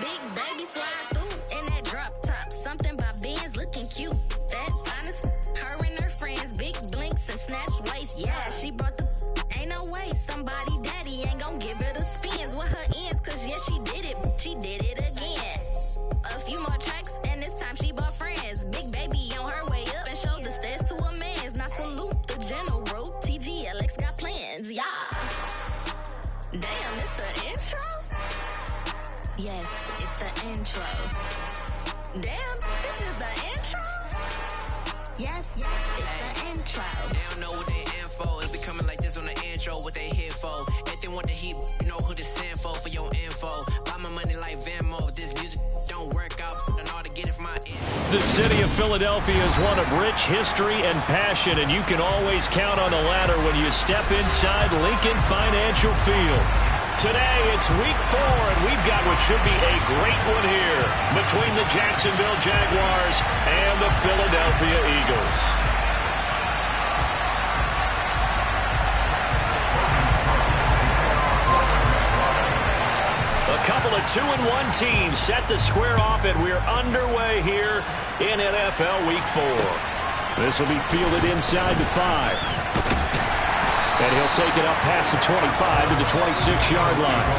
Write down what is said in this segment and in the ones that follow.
Big baby slide through in that drop top. Something by Benz looking cute. That's honest. Her and her friends, big blinks and snatch waist. Yeah, she brought the ain't no way. Somebody daddy ain't gon' give her the spins with her ends. Cause yeah, she did it. She did it again. A few more tracks and this time she bought friends. Big baby on her way up and showed the stairs to a man's. Now salute the general. TGLX got plans. Yeah. Damn, it's the intro? Yes, it's the intro. Damn, this is the intro? Yes, it's the intro. They don't know what they info. It be coming like this on the intro, what they here for. If they want the heat, you know who to send for your info. Buy my money like Venmo. If this music don't work out, I know how to get it from my end. The city of Philadelphia is one of rich history and passion, and you can always count on the ladder when you step inside Lincoln Financial Field. Today, it's week 4, and we've got what should be a great one here between the Jacksonville Jaguars and the Philadelphia Eagles. A couple of 2-1 teams set to square off, and we're underway here in NFL Week 4. This will be fielded inside the 5. And he'll take it up past the 25 to the 26-yard line.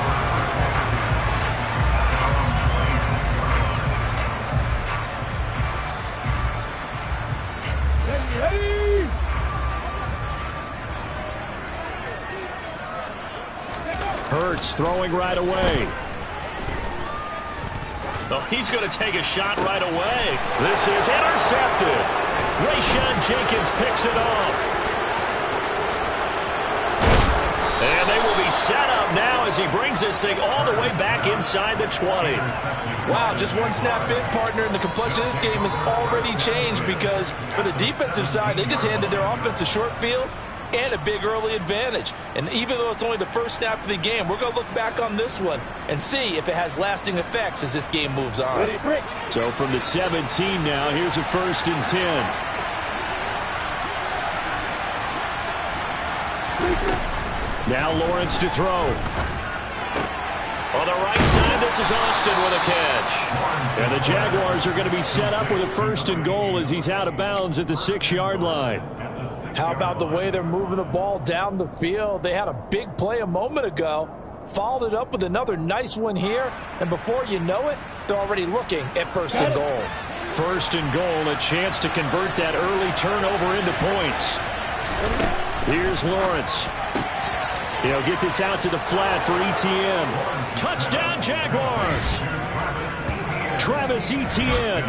Hurts throwing right away. Oh, he's going to take a shot right away. This is intercepted. Rayshon Jenkins picks it off. And they will be set up now as he brings this thing all the way back inside the 20. Wow, just one snap in, partner, and the complexion of this game has already changed because for the defensive side, they just handed their offense a short field and a big early advantage. And even though it's only the first snap of the game, we're going to look back on this one and see if it has lasting effects as this game moves on. So from the 17 now, here's a 1st and 10. Now Lawrence to throw. On the right side, this is Austin with a catch. And the Jaguars are going to be set up with a 1st and goal as he's out of bounds at the 6-yard line. How about the way they're moving the ball down the field? They had a big play a moment ago, followed it up with another nice one here, and before you know it, they're already looking at 1st and goal. 1st and goal, a chance to convert that early turnover into points. Here's Lawrence. He'll get this out to the flat for Etienne. Touchdown, Jaguars! Travis Etienne,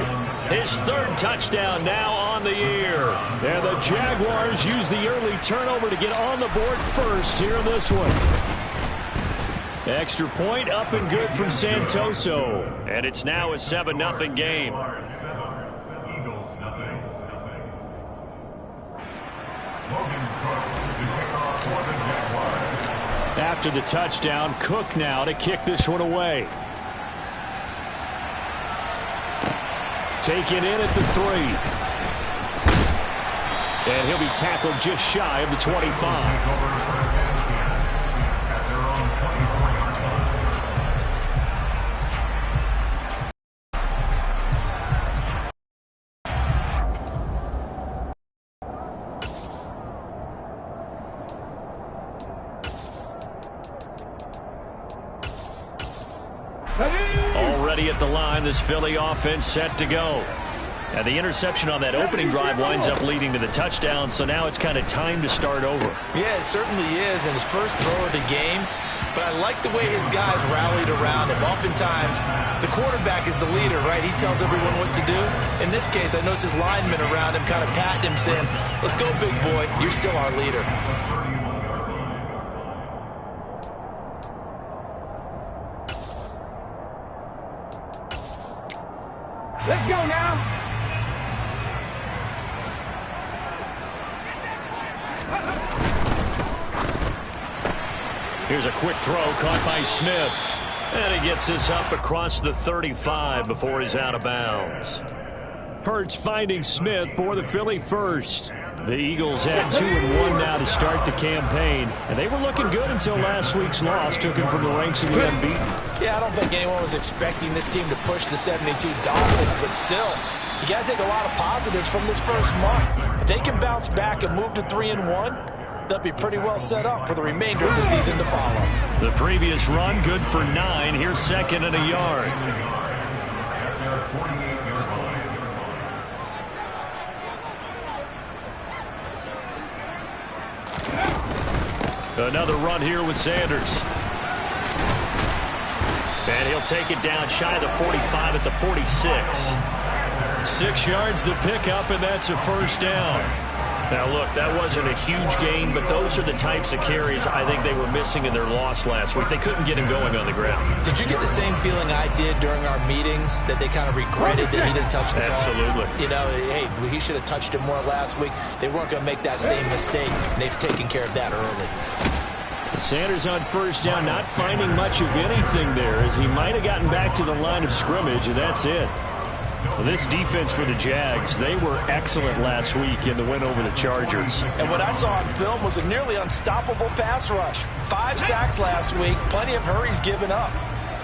his 3rd touchdown now on the year. And the Jaguars use the early turnover to get on the board first here in this one. Extra point up and good from Santoso. And it's now a 7-0 game. After the touchdown, Cook now to kick this one away. Taken in at the 3. And he'll be tackled just shy of the 25. Already at the line, this Philly offense set to go. And the interception on that opening drive winds up leading to the touchdown, so now it's kind of time to start over. Yeah, it certainly is, and his first throw of the game. But I like the way his guys rallied around him. Oftentimes, the quarterback is the leader, right? He tells everyone what to do. In this case, I noticed his linemen around him kind of patting him, saying, "Let's go, big boy. You're still our leader." Let's go now. Here's a quick throw caught by Smith. And he gets this up across the 35 before he's out of bounds. Hurts finding Smith for the Philly first. The Eagles had 2-1 now to start the campaign, and they were looking good until last week's loss took them from the ranks of the unbeaten. Yeah, I don't think anyone was expecting this team to push the 72 Dolphins, but still, you got to take a lot of positives from this first month. If they can bounce back and move to 3-1, they'll be pretty well set up for the remainder of the season to follow. The previous run, good for 9. Here's second and a yard. Another run here with Sanders. And he'll take it down shy of the 45 at the 46. 6 yards the pickup, and that's a first down. Now, look, that wasn't a huge gain, but those are the types of carries I think they were missing in their loss last week. They couldn't get him going on the ground. Did you get the same feeling I did during our meetings, that they kind of regretted that he didn't touch the ball? Absolutely. You know, hey, he should have touched it more last week. They weren't going to make that same mistake, and they've taken care of that early. Sanders on first down, not finding much of anything there, as he might have gotten back to the line of scrimmage, and that's it. Well, this defense for the Jags, they were excellent last week in the win over the Chargers. And what I saw on film was a nearly unstoppable pass rush. 5 sacks last week, plenty of hurries given up.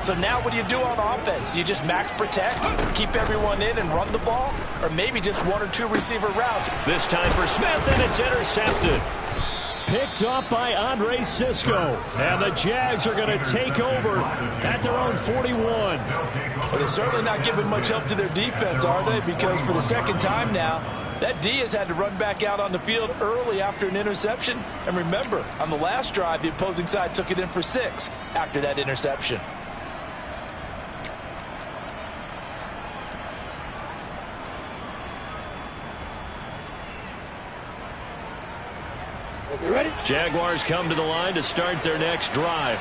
So now what do you do on offense? You just max protect, keep everyone in and run the ball, or maybe just 1 or 2 receiver routes? This time for Smith, and it's intercepted. Picked up by Andre Cisco. And the Jags are going to take over at their own 41. But they're certainly not giving much help to their defense, are they? Because for the second time now, that D has had to run back out on the field early after an interception. And remember, on the last drive, the opposing side took it in for 6 after that interception. Jaguars come to the line to start their next drive.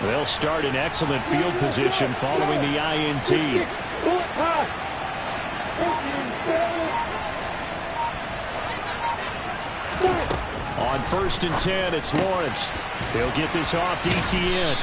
They'll start in excellent field position following the INT. On 1st and 10, it's Lawrence. They'll get this off to ETN.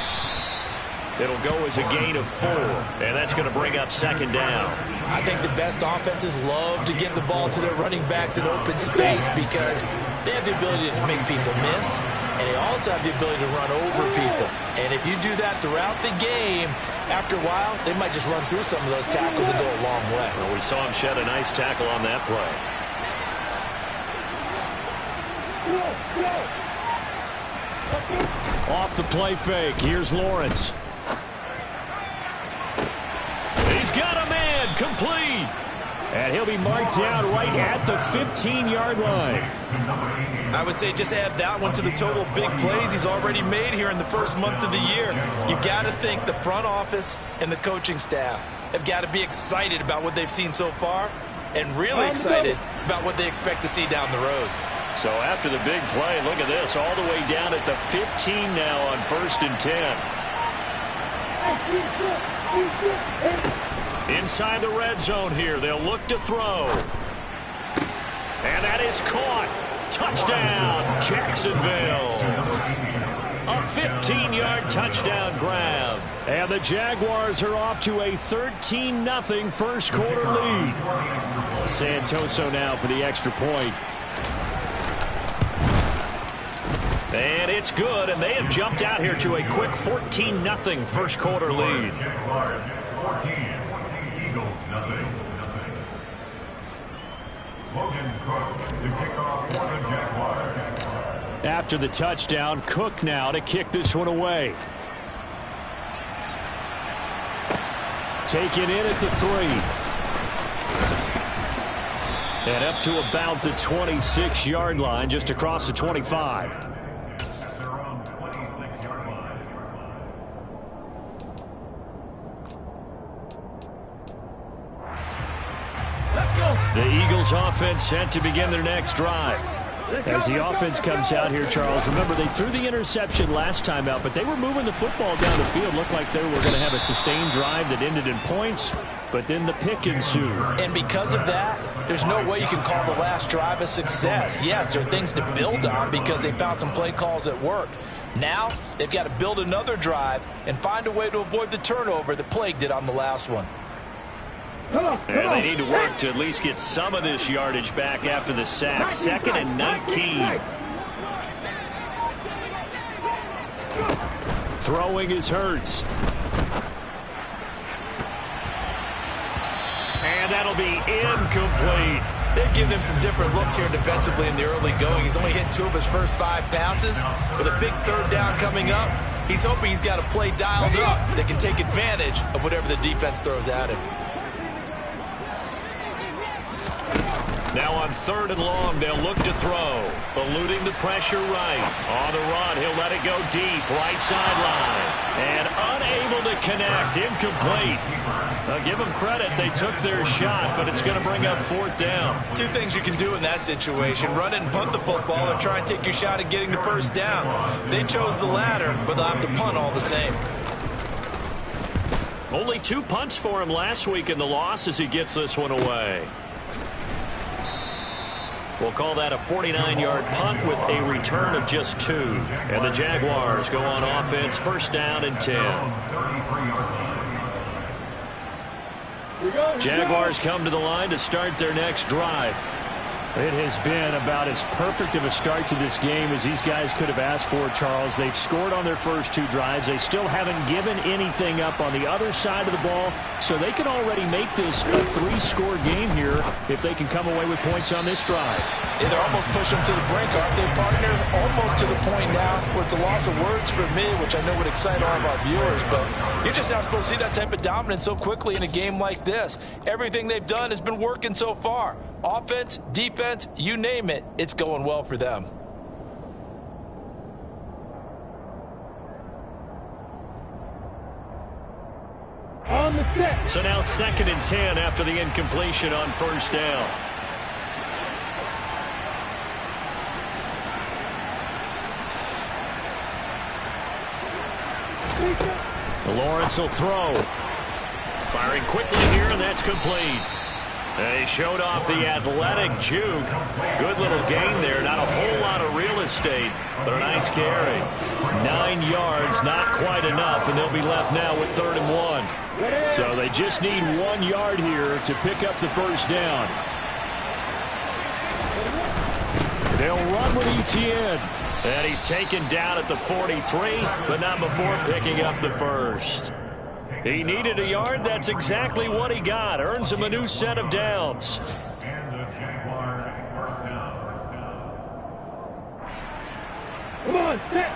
It'll go as a gain of 4, and that's going to bring up 2nd down. I think the best offenses love to get the ball to their running backs in open space because they have the ability to make people miss, and they also have the ability to run over people. And if you do that throughout the game, after a while, they might just run through some of those tackles and go a long way. Well, we saw him shed a nice tackle on that play. Off the play fake, here's Lawrence. He's got a man, complete. And he'll be marked down right at the 15-yard line. I would say just add that one to the total big plays he's already made here in the first month of the year. You've got to think the front office and the coaching staff have got to be excited about what they've seen so far and really excited about what they expect to see down the road. So after the big play, look at this, all the way down at the 15 now on 1st and 10. Inside the red zone here, they'll look to throw. And that is caught. Touchdown, Jacksonville. A 15-yard touchdown grab. And the Jaguars are off to a 13-0 first quarter lead. Santoso now for the extra point. And it's good, and they have jumped out here to a quick 14-0 first quarter lead. After the touchdown, Cook now to kick this one away. Taken in at the 3. And up to about the 26-yard line, just across the 25. The Eagles offense set to begin their next drive. As the offense comes out here, Charles, remember they threw the interception last time out, but they were moving the football down the field. Looked like they were going to have a sustained drive that ended in points, but then the pick ensued. And because of that, there's no way you can call the last drive a success. Yes, there are things to build on because they found some play calls that worked. Now, they've got to build another drive and find a way to avoid the turnover that plagued it on the last one. And they need to work to at least get some of this yardage back after the sack. 2nd and 19. Throwing is Hurts. And that'll be incomplete. They've given him some different looks here defensively in the early going. He's only hit 2 of his first 5 passes. With a big 3rd down coming up, he's hoping he's got a play dialed up that can take advantage of whatever the defense throws at him. Now on 3rd and long, they'll look to throw. Eluding the pressure right. On the run, he'll let it go deep. Right sideline. And unable to connect. Incomplete. Now give them credit. They took their shot, but it's going to bring up 4th down. 2 things you can do in that situation. Run it and punt the football or try and take your shot at getting the 1st down. They chose the latter, but they'll have to punt all the same. Only 2 punts for him last week in the loss as he gets this one away. We'll call that a 49-yard punt with a return of just 2. And the Jaguars go on offense, 1st down and 10. Jaguars come to the line to start their next drive. It has been about as perfect of a start to this game as these guys could have asked for, Charles. They've scored on their first 2 drives. They still haven't given anything up on the other side of the ball, so they can already make this a 3-score game here if they can come away with points on this drive. Yeah, they're almost pushing them to the brink, aren't they, partner? Almost to the point now where it's a loss of words for me, which I know would excite all of our viewers, but you're just not supposed to see that type of dominance so quickly in a game like this. Everything they've done has been working so far. Offense, defense, you name it, it's going well for them. On the set. So now 2nd and 10 after the incompletion on 1st down. Lawrence will throw. Firing quickly here, and that's complete. They showed off the athletic juke. Good little gain there. Not a whole lot of real estate, but a nice carry. 9 yards, not quite enough, and they'll be left now with 3rd and 1. So they just need 1 yard here to pick up the 1st down. They'll run with Etienne. And he's taken down at the 43, but not before picking up the 1st. He needed a yard. That's exactly what he got. Earns him a new set of downs. Come on, set.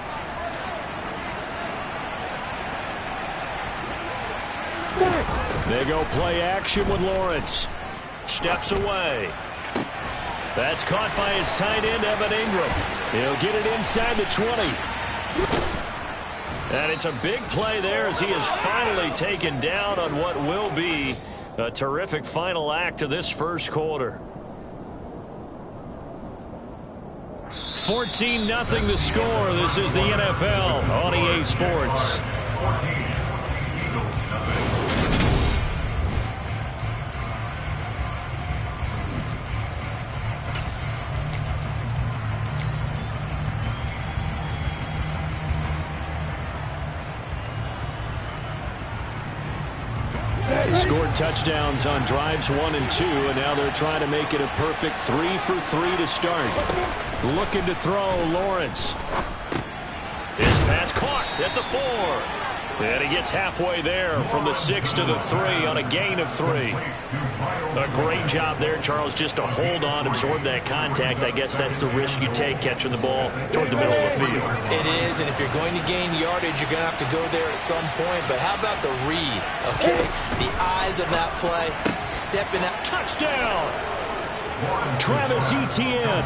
They go play action with Lawrence. Steps away. That's caught by his tight end, Evan Ingram. He'll get it inside the 20. And it's a big play there as he is finally taken down on what will be a terrific final act to this 1st quarter. 14-0 the score. This is the NFL on EA Sports. They scored touchdowns on drives 1 and 2, and now they're trying to make it a perfect 3 for 3 to start. Looking to throw, Lawrence. His pass caught at the 4. And he gets halfway there from the 6 to the 3 on a gain of 3. A great job there, Charles, just to hold on, absorb that contact. I guess that's the risk you take catching the ball toward the middle of the field. It is, and if you're going to gain yardage, you're going to have to go there at some point. But how about the read, okay? The eyes of that play, stepping out. Touchdown! Travis Etienne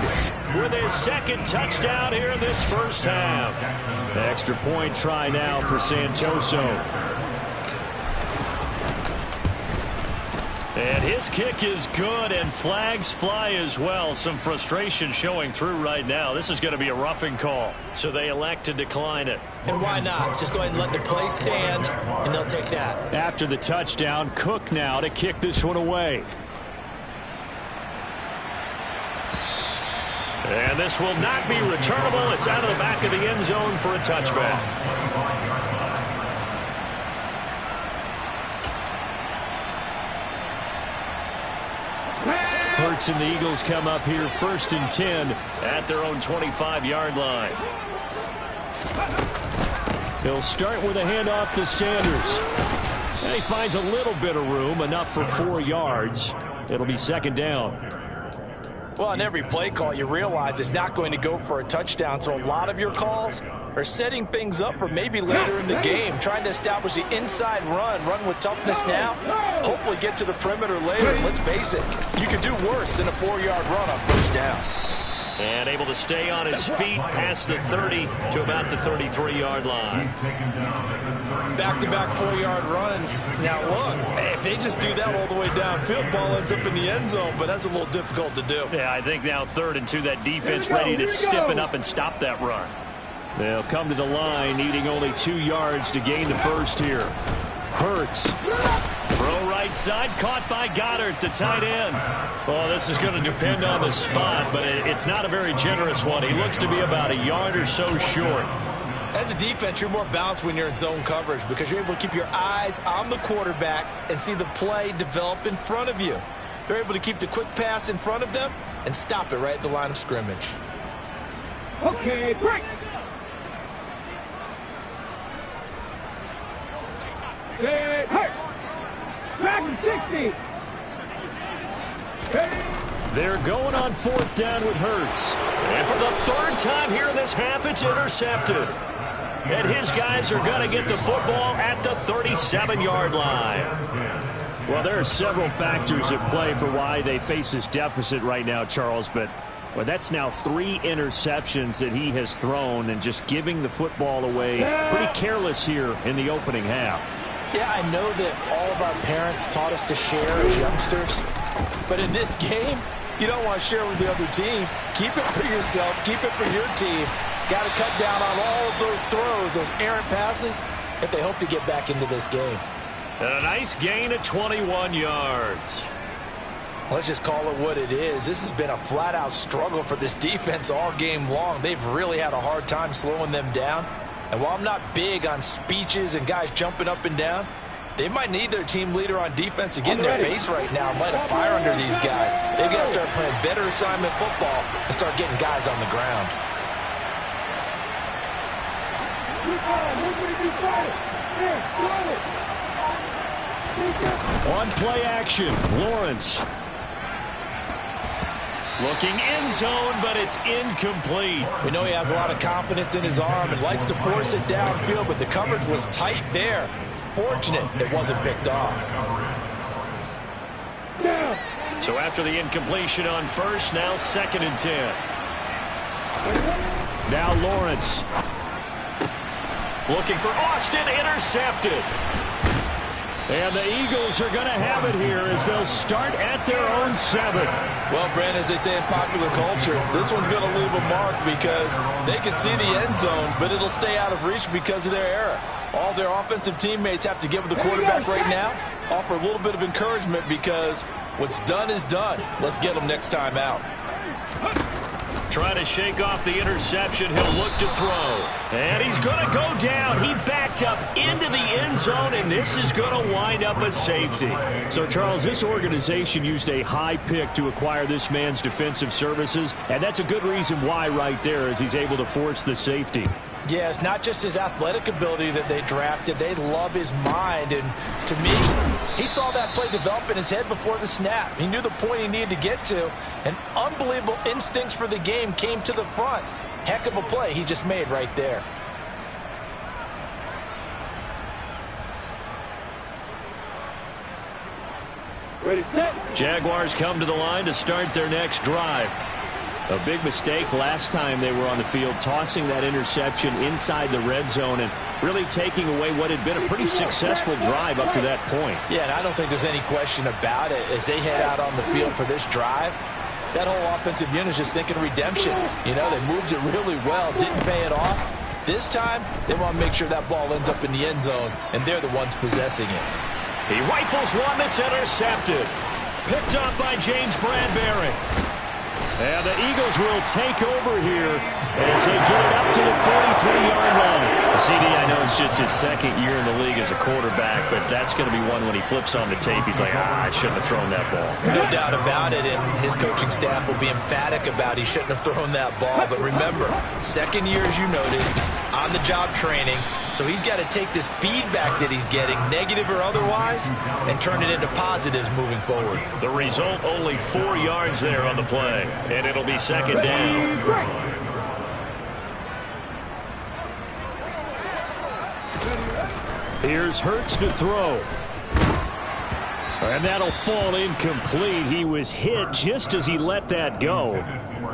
with his 2nd touchdown here in this 1st half. Extra point try now for Santoso. And his kick is good, and flags fly as well. Some frustration showing through right now. This is going to be a roughing call, so they elect to decline it. And why not? Just go ahead and let the play stand, and they'll take that. After the touchdown, Cook now to kick this one away. And this will not be returnable. It's out of the back of the end zone for a touchback. Hurts and the Eagles come up here 1st and 10 at their own 25-yard line. He'll start with a handoff to Sanders. And he finds a little bit of room, enough for 4 yards. It'll be 2nd down. Well, on every play call, you realize it's not going to go for a touchdown, so a lot of your calls are setting things up for maybe later in the game, trying to establish the inside run with toughness now, hopefully get to the perimeter later. Let's face it, you could do worse than a 4-yard run on 1st down. And able to stay on his feet past the 30 to about the 33-yard line. Back-to-back 4-yard runs. Now, look, if they just do that all the way downfield, ball ends up in the end zone, but that's a little difficult to do. Yeah, I think now 3rd and 2, that defense ready to stiffen up and stop that run. They'll come to the line, needing only 2 yards to gain the first here. Hurts. Throw right side, caught by Goddard, the tight end. Well, this is going to depend on the spot, but it's not a very generous one. He looks to be about a yard or so short. As a defense, you're more balanced when you're in zone coverage because you're able to keep your eyes on the quarterback and see the play develop in front of you. They're able to keep the quick pass in front of them and stop it right at the line of scrimmage. Okay, break. Hey, hey. Back to 60. Hey. They're going on 4th down with Hurts. And for the 3rd time here in this half, it's intercepted. And his guys are going to get the football at the 37-yard line. Well, there are several factors at play for why they face this deficit right now, Charles, but well, that's now 3 interceptions that he has thrown and just giving the football away pretty careless here in the opening half. Yeah, I know that all of our parents taught us to share as youngsters, but in this game, you don't want to share with the other team. Keep it for yourself. Keep it for your team. Got to cut down on all of those throws, those errant passes, if they hope to get back into this game. And a nice gain of 21 yards. Let's just call it what it is. This has been a flat-out struggle for this defense all game long. They've really had a hard time slowing them down. And while I'm not big on speeches and guys jumping up and down, they might need their team leader on defense to get in their face right now and light a fire under these guys. They've got to start playing better assignment football and start getting guys on the ground. On play action, Lawrence. Looking end zone, but it's incomplete. We know he has a lot of confidence in his arm and likes to force it downfield, but the coverage was tight there. Fortunate it wasn't picked off. So after the incompletion on 1st, now 2nd and 10. Now Lawrence. Looking for Austin, intercepted. And the Eagles are going to have it here as they'll start at their own 7. Well, Brent, as they say in popular culture, this one's going to leave a mark because they can see the end zone, but it'll stay out of reach because of their error. All their offensive teammates have to give the quarterback right now, offer a little bit of encouragement because what's done is done. Let's get them next time out. Trying to shake off the interception. He'll look to throw. And he's going to go down. He backed up into the end zone, and this is going to wind up a safety. So, Charles, this organization used a high pick to acquire this man's defensive services, and that's a good reason why right there as he's able to force the safety. Yeah, it's not just his athletic ability that they drafted. They love his mind. And to me, he saw that play develop in his head before the snap. He knew the point he needed to get to. And unbelievable instincts for the game came to the front. Heck of a play he just made right there. Ready, set. Jaguars come to the line to start their next drive. A big mistake last time they were on the field, tossing that interception inside the red zone and really taking away what had been a pretty successful drive up to that point. Yeah, and I don't think there's any question about it. As they head out on the field for this drive, that whole offensive unit is just thinking redemption. You know, they moved it really well, didn't pay it off. This time, they want to make sure that ball ends up in the end zone, and they're the ones possessing it. He rifles one that's intercepted. Picked up by James Bradbury. And the Eagles will take over here as they get it up to the 43-yard line. CD, I know it's just his second year in the league as a quarterback, but that's going to be one when he flips on the tape, he's like, I shouldn't have thrown that ball. No doubt about it, and his coaching staff will be emphatic about he shouldn't have thrown that ball. But remember, second year, as you noted, on-the-job training, so he's got to take this feedback that he's getting, negative or otherwise, and turn it into positives moving forward. The result, only 4 yards there on the play, and it'll be second down. Here's Hurts to throw. And that'll fall incomplete. He was hit just as he let that go.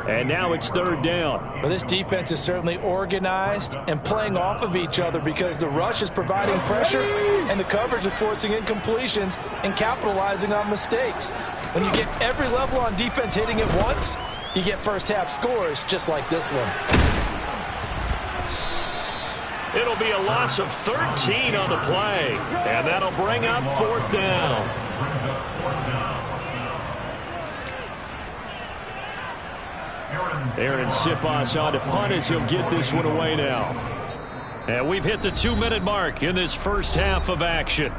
And now it's third down. Well, this defense is certainly organized and playing off of each other because the rush is providing pressure and the coverage is forcing incompletions and capitalizing on mistakes. When you get every level on defense hitting it once, you get first half scores just like this one. It'll be a loss of 13 on the play. And that'll bring up fourth down. Aaron Sipos on to punt as he'll get this one away now. And we've hit the 2-minute mark in this first half of action.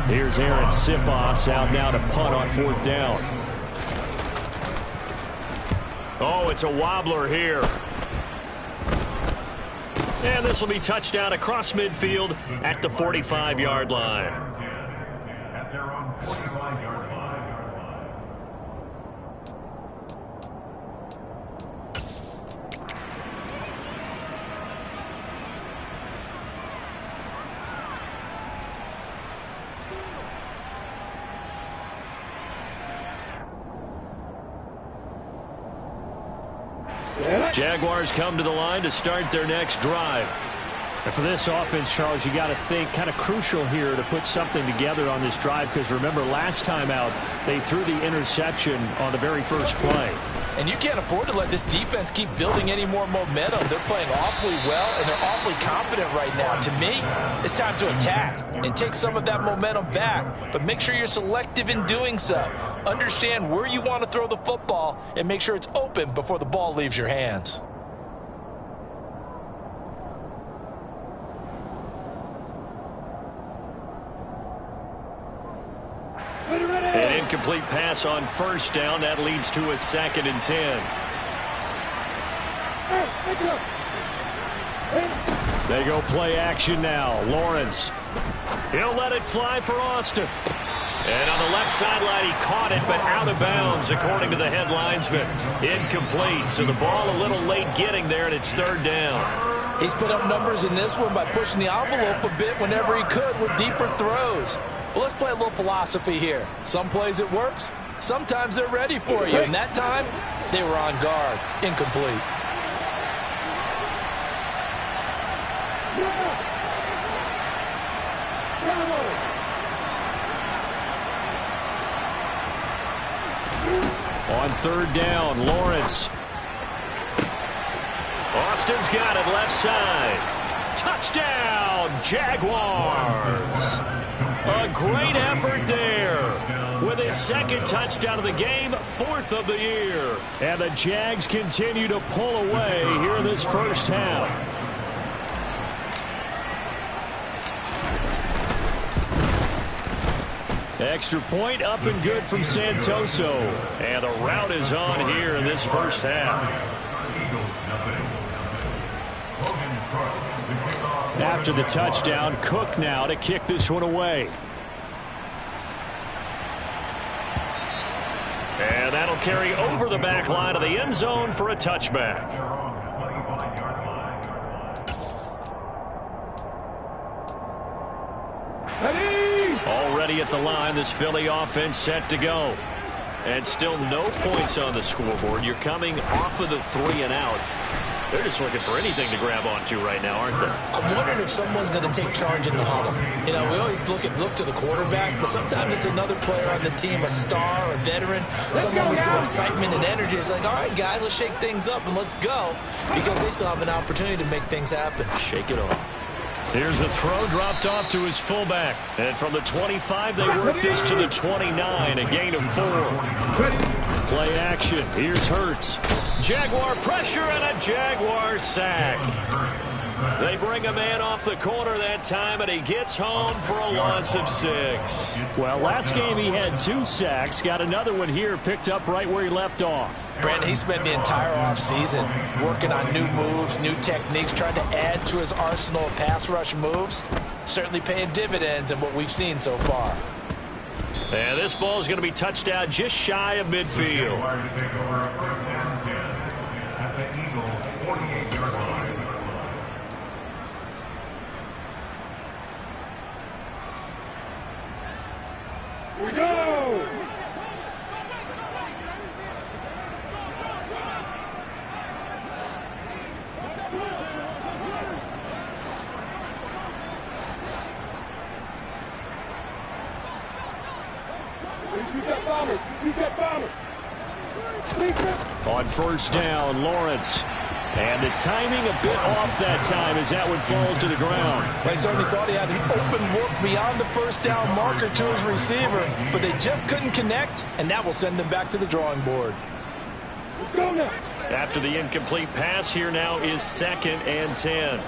Here's Aaron Sipos out now to punt on fourth down. Oh, it's a wobbler here. And this will be touchdown across midfield at the 45-yard line. At their own 45-yard line. Jaguars come to the line to start their next drive. And for this offense, Charles, you got to think kind of crucial here to put something together on this drive because remember last time out they threw the interception on the very first play. And you can't afford to let this defense keep building any more momentum. They're playing awfully well, and they're awfully confident right now. To me, it's time to attack and take some of that momentum back. But make sure you're selective in doing so. Understand where you want to throw the football and make sure it's open before the ball leaves your hands. An incomplete pass on first down. That leads to a 2nd and 10. They go play action now. Lawrence. He'll let it fly for Austin. And on the left sideline, he caught it, but out of bounds, according to the head linesman. Incomplete, so the ball a little late getting there, and it's third down. He's put up numbers in this one by pushing the envelope a bit whenever he could with deeper throws. Well, let's play a little philosophy here. Some plays it works. Sometimes they're ready for you. And that time, they were on guard. Incomplete. On third down, Lawrence. Austin's got it left side. Touchdown, Jaguars. A great effort there. With his second touchdown of the game, 4th of the year. And the Jags continue to pull away here in this first half. Extra point up and good from Santoso. And the route is on here in this first half. After the touchdown, Cook now to kick this one away. And that'll carry over the back line of the end zone for a touchback. Already at the line, this Philly offense set to go. And still no points on the scoreboard. You're coming off of the 3 and out. They're just looking for anything to grab onto right now, aren't they? I'm wondering if someone's going to take charge in the huddle. You know, we always look to the quarterback, but sometimes it's another player on the team, a star, a veteran, someone with some excitement and energy. It's like, all right, guys, let's shake things up and let's go, because they still have an opportunity to make things happen. Shake it off. Here's a throw dropped off to his fullback. And from the 25, they work this to the 29, a gain of 4. Play action. Here's Hurts. Jaguar pressure and a Jaguar sack. They bring a man off the corner that time, and he gets home for a loss of 6. Well, last game he had 2 sacks. Got another one here, picked up right where he left off. Brandon, he spent the entire offseason working on new moves, new techniques, trying to add to his arsenal of pass rush moves. Certainly paying dividends in what we've seen so far. And this ball is going to be touched out just shy of midfield. We go! On first down, Lawrence. And the timing a bit off that time as that one falls to the ground. They certainly thought he had an open look beyond the first down marker to his receiver, but they just couldn't connect, and that will send them back to the drawing board. Go now. After the incomplete pass, here now is 2nd and 10.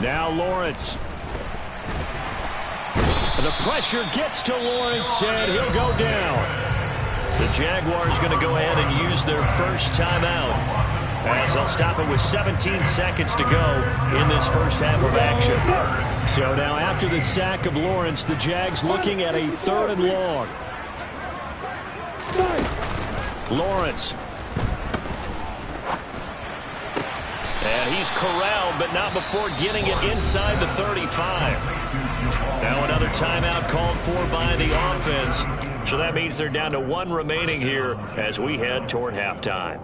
Now Lawrence. The pressure gets to Lawrence, and he'll go down. The Jaguars going to go ahead and use their first timeout, as they'll stop it with 17 seconds to go in this first half of action. So now after the sack of Lawrence, the Jags looking at a 3rd and long. Lawrence. And he's corralled, but not before getting it inside the 35. Now another timeout called for by the offense. So that means they're down to 1 remaining here as we head toward halftime.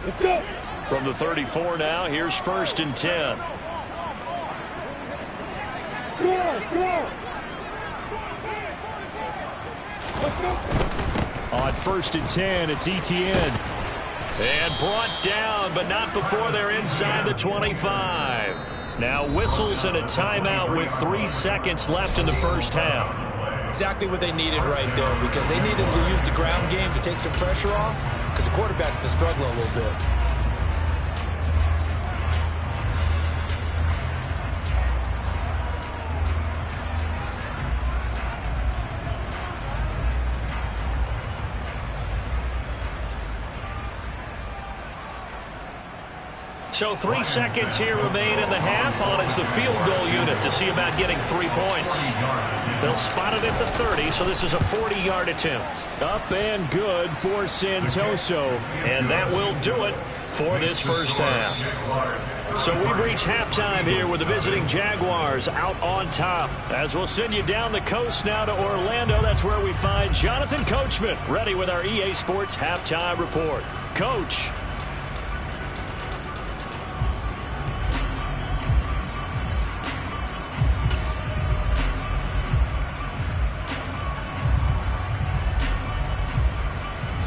Let's go. From the 34 now, here's 1st and 10. Score. On 1st and 10, it's Etienne. And brought down, but not before they're inside the 25. Now whistles and a timeout with 3 seconds left in the first half. Exactly what they needed right there, because they needed to use the ground game to take some pressure off, because the quarterback's been struggling a little bit. So 3 seconds here remain in the half. On it's the field goal unit to see about getting 3 points. They'll spot it at the 30, so this is a 40-yard attempt. Up and good for Santoso. And that will do it for this first half. So we've reached halftime here with the visiting Jaguars out on top. As we'll send you down the coast now to Orlando, that's where we find Jonathan Coachman ready with our EA Sports halftime report. Coach.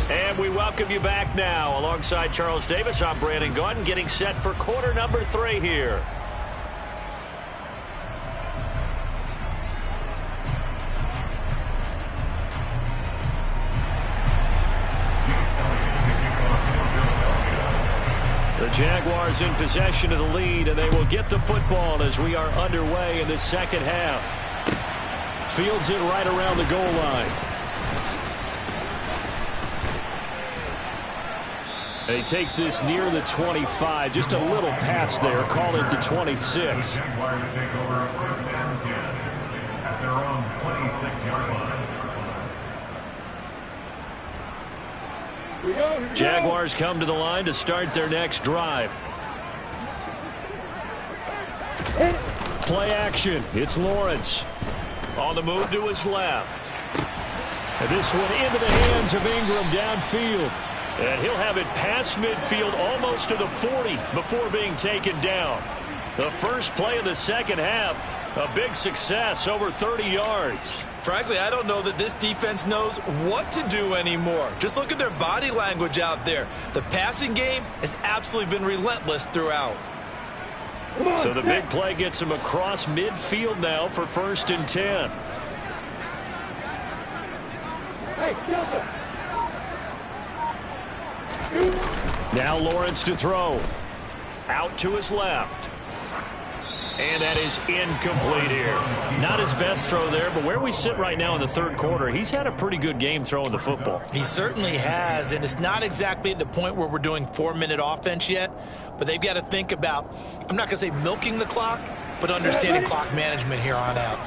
And we welcome you back now. Alongside Charles Davis, I'm Brandon Gaudin, getting set for quarter number 3 here. The Jaguars in possession of the lead, and they will get the football as we are underway in the second half. Fields it right around the goal line. And he takes this near the 25. Just a little pass there. Call it the 26. Jaguars take over 1st and 10 at their own 26-yard line. Jaguars come to the line to start their next drive. Play action. It's Lawrence. On the move to his left. And this one into the hands of Ingram downfield. And he'll have it past midfield almost to the 40 before being taken down. The first play of the second half, a big success, over 30 yards. Frankly, I don't know that this defense knows what to do anymore. Just look at their body language out there. The passing game has absolutely been relentless throughout. So the big play gets him across midfield now for 1st and 10. Now Lawrence to throw. Out to his left. And that is incomplete here. Not his best throw there, but where we sit right now in the third quarter, he's had a pretty good game throwing the football. He certainly has, and it's not exactly at the point where we're doing 4-minute offense yet, but they've got to think about, I'm not going to say milking the clock, but understanding clock management here on out.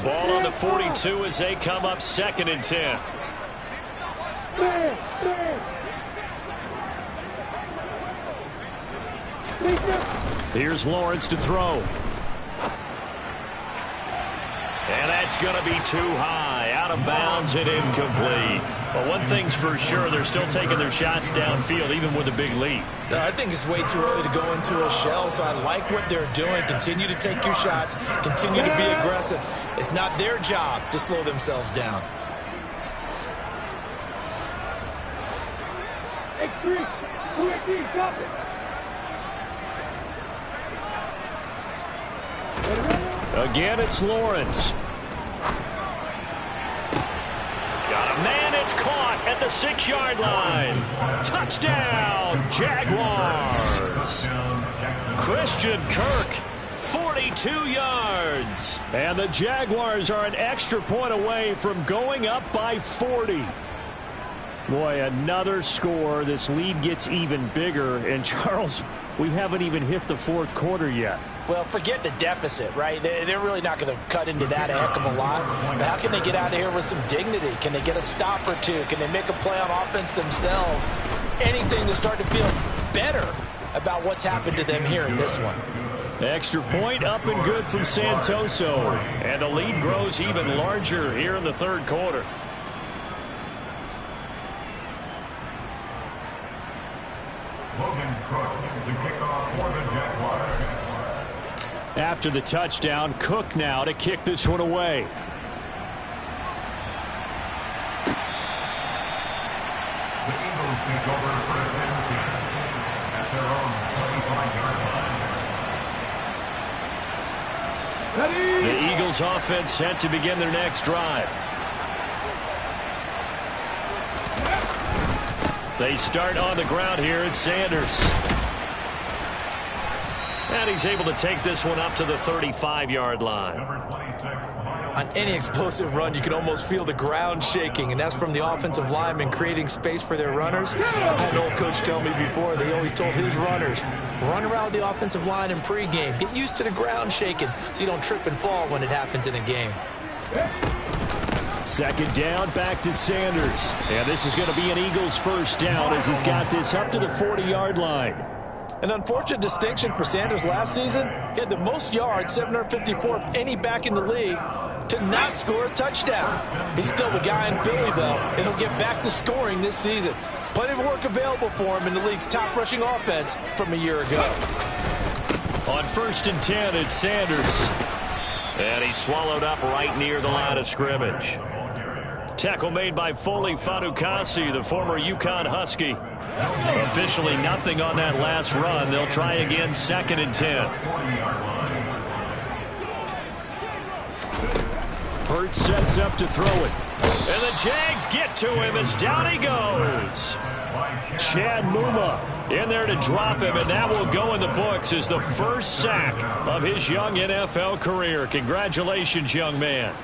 Ball on the 42 as they come up 2nd and 10. Here's Lawrence to throw. And that's going to be too high, out of bounds and incomplete. But one thing's for sure, they're still taking their shots downfield, even with a big lead. I think it's way too early to go into a shell, so I like what they're doing. Continue to take your shots, continue to be aggressive. It's not their job to slow themselves down. Again, it's Lawrence. Got a man, it's caught at the 6-yard line. Touchdown, Jaguars. Christian Kirk, 42 yards. And the Jaguars are an extra point away from going up by 40. Boy, another score. This lead gets even bigger. And, Charles, we haven't even hit the fourth quarter yet. Well, forget the deficit, right? They're really not going to cut into that a heck of a lot. But how can they get out of here with some dignity? Can they get a stop or two? Can they make a play on offense themselves? Anything to start to feel better about what's happened to them here in this one. Extra point up and good from Santoso. And the lead grows even larger here in the third quarter. After the touchdown, Cook now to kick this one away. The Eagles take over 1st and 10 at their own 25-yard line. The Eagles offense set to begin their next drive. They start on the ground here at Sanders. And he's able to take this one up to the 35-yard line. On any explosive run, you can almost feel the ground shaking, and that's from the offensive linemen creating space for their runners. I had an old coach tell me before, they always told his runners, run around the offensive line in pregame. Get used to the ground shaking so you don't trip and fall when it happens in a game. 2nd down, back to Sanders. And this is going to be an Eagles first down as he's got this up to the 40-yard line. An unfortunate distinction for Sanders last season. He had the most yards, 754 of any back in the league, to not score a touchdown. He's still the guy in Philly, though, and he'll get back to scoring this season. Plenty of work available for him in the league's top rushing offense from a year ago. On 1st and 10, it's Sanders. And he's swallowed up right near the line of scrimmage. Tackle made by Foley Fadukasi, the former UConn Husky. Officially nothing on that last run. They'll try again 2nd and 10. Hurts sets up to throw it. And the Jags get to him as down he goes. Chad Muma in there to drop him, and that will go in the books as the first sack of his young NFL career. Congratulations, young man.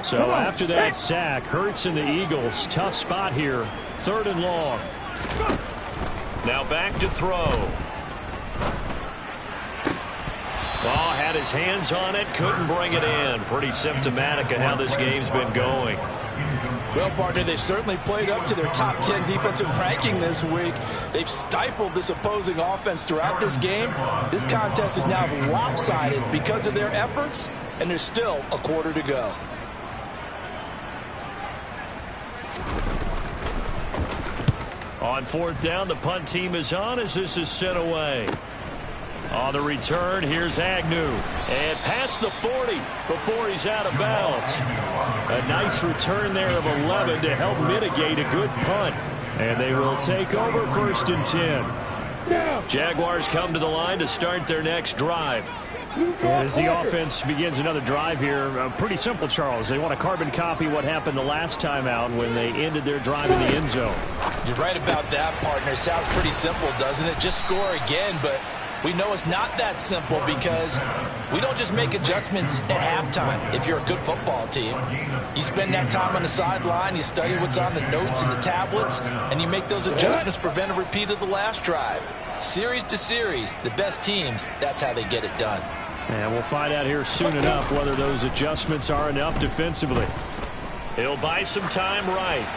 So after that sack, Hurts and the Eagles, tough spot here, 3rd and long. Now back to throw. Oh, had his hands on it, couldn't bring it in. Pretty symptomatic of how this game's been going. Well, partner, they've certainly played up to their top 10 defensive ranking this week. They've stifled this opposing offense throughout this game. This contest is now lopsided because of their efforts, and there's still a quarter to go. On fourth down, the punt team is on as this is sent away. On the return, here's Agnew. And past the 40 before he's out of bounds. A nice return there of 11 to help mitigate a good punt. And they will take over 1st and 10. Jaguars come to the line to start their next drive. And as the offense begins another drive here, pretty simple, Charles. They want to carbon copy what happened the last time out when they ended their drive in the end zone. You're right about that, partner. Sounds pretty simple, doesn't it? Just score again, but we know it's not that simple because we don't just make adjustments at halftime if you're a good football team. You spend that time on the sideline, you study what's on the notes and the tablets, and you make those adjustments to prevent a repeat of the last drive. Series to series, the best teams, that's how they get it done. And we'll find out here soon enough whether those adjustments are enough defensively. He'll buy some time right.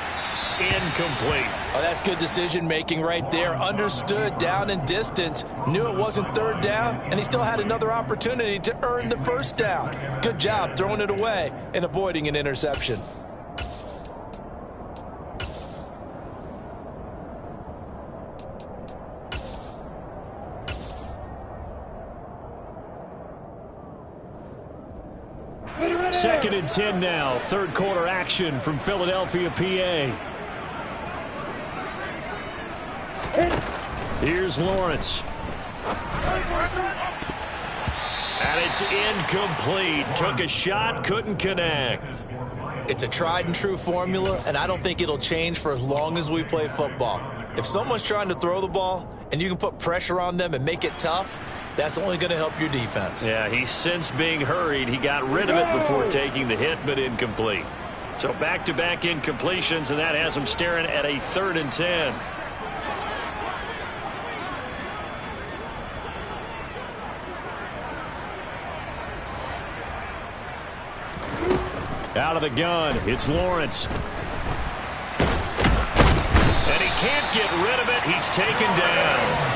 Incomplete. Oh, that's good decision-making right there. Understood down and distance. Knew it wasn't 3rd down, and he still had another opportunity to earn the 1st down. Good job throwing it away and avoiding an interception. Second and 10 now. 3rd quarter action from Philadelphia, PA. Here's Lawrence. And it's incomplete. Took a shot, couldn't connect. It's a tried and true formula, and I don't think it'll change for as long as we play football. If someone's trying to throw the ball and you can put pressure on them and make it tough, that's only going to help your defense. Yeah, he's since being hurried. He got rid of it before taking the hit, but incomplete. So back-to-back incompletions, and that has him staring at a 3rd and 10. Out of the gun, it's Lawrence. And he can't get rid of it. He's taken down.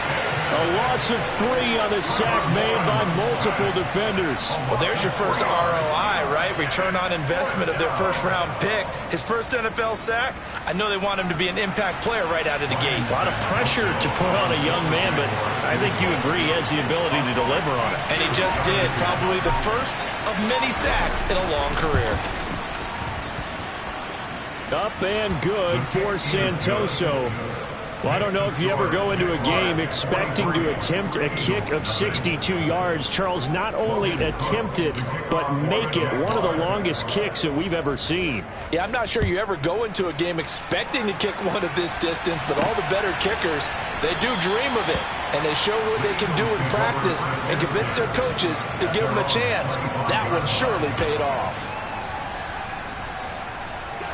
A loss of 3 on the sack made by multiple defenders. Well, there's your first ROI, right? Return on investment of their 1st-round pick. His first NFL sack. I know they want him to be an impact player right out of the gate. A lot of pressure to put on a young man, but I think you agree he has the ability to deliver on it. And he just did. Probably the first of many sacks in a long career. Up and good for Santoso. Well, I don't know if you ever go into a game expecting to attempt a kick of 62 yards. Charles, not only attempt it, but make it one of the longest kicks that we've ever seen. Yeah, I'm not sure you ever go into a game expecting to kick one of this distance, but all the better kickers, they do dream of it, and they show what they can do in practice and convince their coaches to give them a chance. That one surely paid off.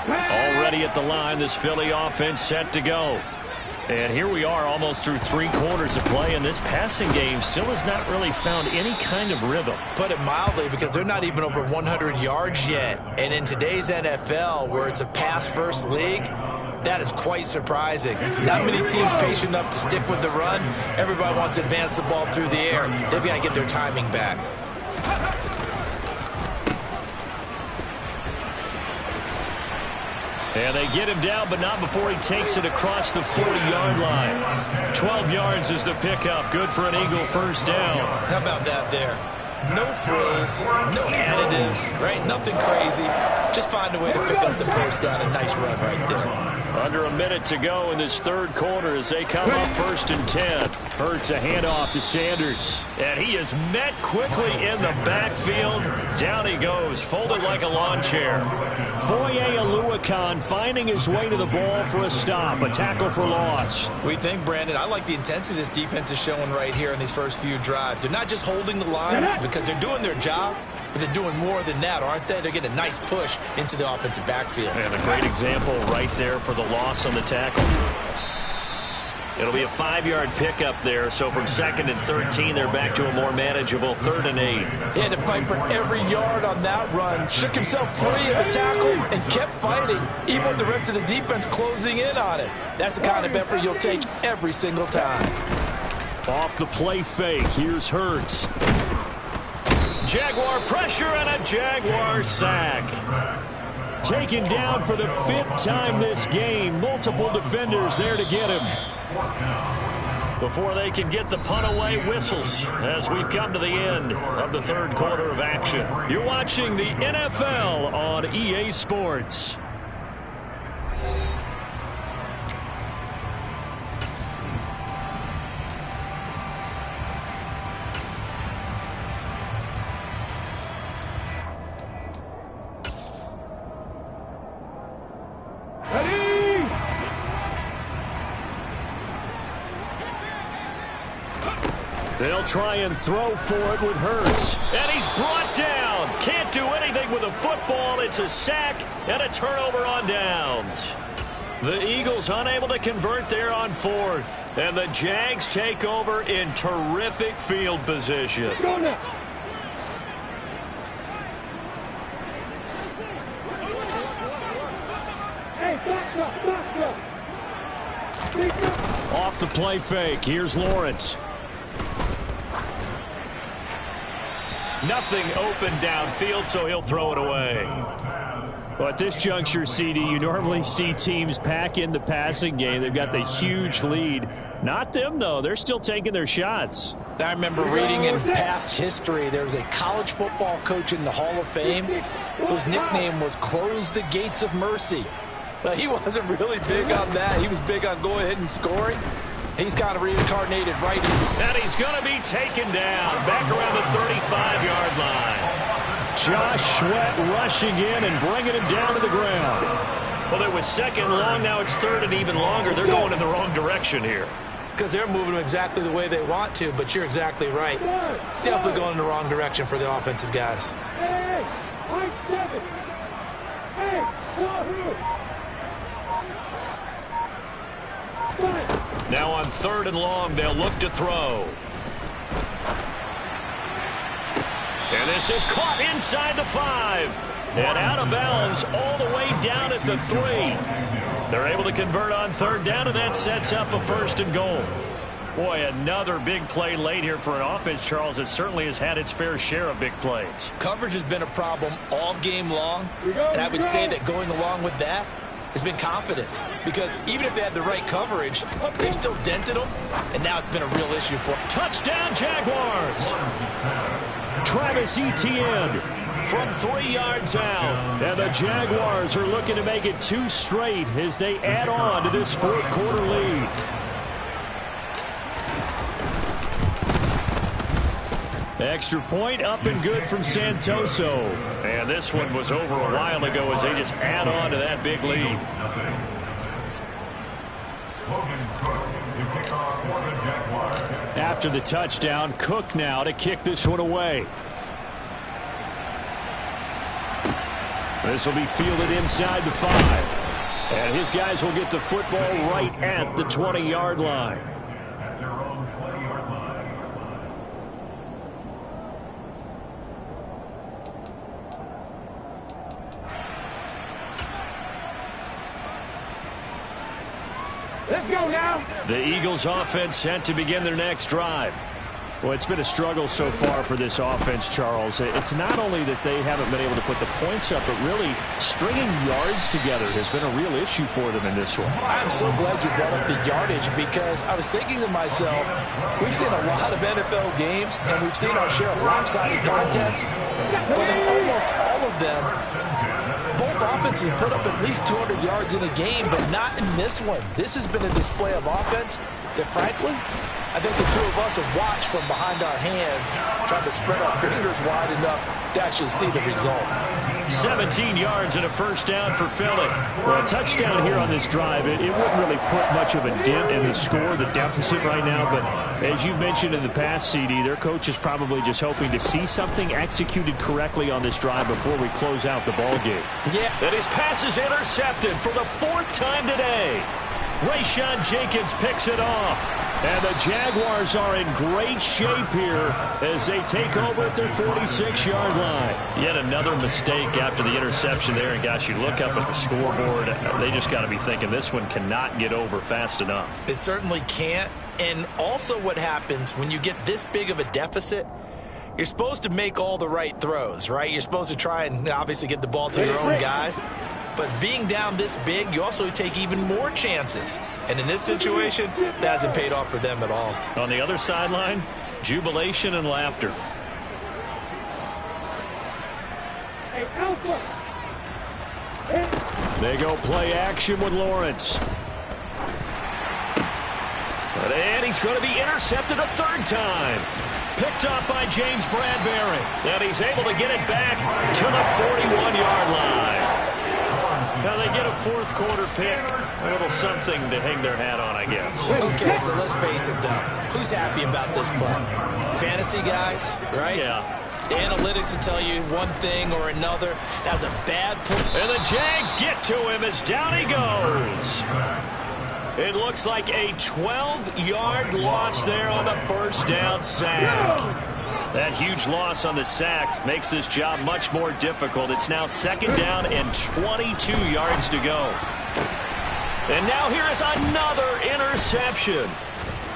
Already at the line, this Philly offense set to go. And here we are almost through 3 quarters of play, and this passing game still has not really found any kind of rhythm. Put it mildly, because they're not even over 100 yards yet. And in today's NFL, where it's a pass-first league, that is quite surprising. Not many teams patient enough to stick with the run. Everybody wants to advance the ball through the air. They've got to get their timing back. And they get him down, but not before he takes it across the 40-yard line. 12 yards is the pickup. Good for an Eagle 1st down. How about that there? No frills, no additives, right? Nothing crazy. Just find a way to pick up the 1st down. A nice run right there. Under a minute to go in this 3rd quarter as they come up 1st and 10. Hurts a handoff to Sanders. And he is met quickly in the backfield. Down he goes, folded like a lawn chair. Foye Oluwakan finding his way to the ball for a stop. A tackle for loss. We think, Brandon, I like the intensity this defense is showing right here in these first few drives. They're not just holding the line because they're doing their job, but they're doing more than that, aren't they? They're getting a nice push into the offensive backfield. And a great example right there for the loss on the tackle. It'll be a 5-yard pickup there, so from 2nd and 13, they're back to a more manageable 3rd and 8. He had to fight for every yard on that run. Shook himself free of the tackle and kept fighting, even with the rest of the defense closing in on it. That's the kind of effort you'll take every single time. Off the play fake, here's Hurts. Jaguar pressure and a Jaguar sack. Taken down for the 5th time this game. Multiple defenders there to get him. Before they can get the punt away, whistles as we've come to the end of the 3rd quarter of action. You're watching the NFL on EA Sports. They'll try and throw for it with Hurts. And he's brought down. Can't do anything with a football. It's a sack and a turnover on downs. The Eagles unable to convert there on 4th. And the Jags take over in terrific field position. Go now. Hey, back up. Off the play fake. Here's Lawrence. Nothing open downfield, so he'll throw it away. Well, at this juncture, CD, you normally see teams pack in the passing game. They've got the huge lead. Not them, though. They're still taking their shots. I remember reading in past history, there was a college football coach in the Hall of Fame whose nickname was Close the Gates of Mercy. But he wasn't really big on that. He was big on going ahead and scoring. He's got a reincarnated right. And he's going to be taken down back around the 35-yard line. Josh Sweat rushing in and bringing him down to the ground. Well, it was 2nd long. Now it's 3rd and even longer. They're going in the wrong direction here. Because they're moving exactly the way they want to, but you're exactly right. Definitely going in the wrong direction for the offensive guys. Hey, I'm 7. Hey, Wahoo. Now on 3rd and long, they'll look to throw. And this is caught inside the 5. And out of bounds all the way down at the 3. They're able to convert on 3rd down, and that sets up a 1st and goal. Boy, another big play late here for an offense, Charles, that certainly has had its fair share of big plays. Coverage has been a problem all game long, and I would say that going along with that has been confidence, because even if they had the right coverage, they've still dented them, and now it's been a real issue for them. Touchdown, Jaguars! Travis Etienne from 3 yards out, and the Jaguars are looking to make it 2 straight as they add on to this 4th quarter lead. Extra point up and good from Santoso. And this one was over a while ago as they just add on to that big lead. After the touchdown, Cook now to kick this one away. This will be fielded inside the 5. And his guys will get the football right at the 20-yard line. Let's go now. The Eagles offense set to begin their next drive. Well, it's been a struggle so far for this offense, Charles. It's not only that they haven't been able to put the points up, but really stringing yards together has been a real issue for them in this one. I'm so glad you brought up the yardage, because I was thinking to myself, we've seen a lot of NFL games, and we've seen our share of lopsided contests, but in almost all of them, both offenses put up at least 200 yards in a game, but not in this one. This has been a display of offense that, frankly, I think the two of us have watched from behind our hands, trying to spread our fingers wide enough to actually see the result. 17 yards and a 1st down for Philly. Well, a touchdown here on this drive, it wouldn't really put much of a dent in the score, the deficit right now, but as you mentioned in the past, CD, their coach is probably just hoping to see something executed correctly on this drive before we close out the ball game. Yeah. And his pass is intercepted for the 4th time today. Rayshawn Jenkins picks it off. And the Jaguars are in great shape here as they take over at their 46-yard line. Yet another mistake after the interception there. And, gosh, you look up at the scoreboard, they just got to be thinking this one cannot get over fast enough. It certainly can't. And also what happens when you get this big of a deficit, you're supposed to make all the right throws, right? You're supposed to try and obviously get the ball to your own guys. But being down this big, you also take even more chances. And in this situation, that hasn't paid off for them at all. On the other sideline, jubilation and laughter. Hey, Alpha. They go play action with Lawrence. And he's going to be intercepted a third time. Picked up by James Bradbury. And he's able to get it back to the 41-yard line. Now they get a fourth quarter pick. A little something to hang their hat on, I guess. Okay, so let's face it, though. Who's happy about this play? Fantasy guys, right? Yeah. The analytics will tell you one thing or another. That's a bad play. And the Jags get to him as down he goes. It looks like a 12-yard loss there on the first down sack. That huge loss on the sack makes this job much more difficult. It's now second down and 22 yards to go. And now here is another interception.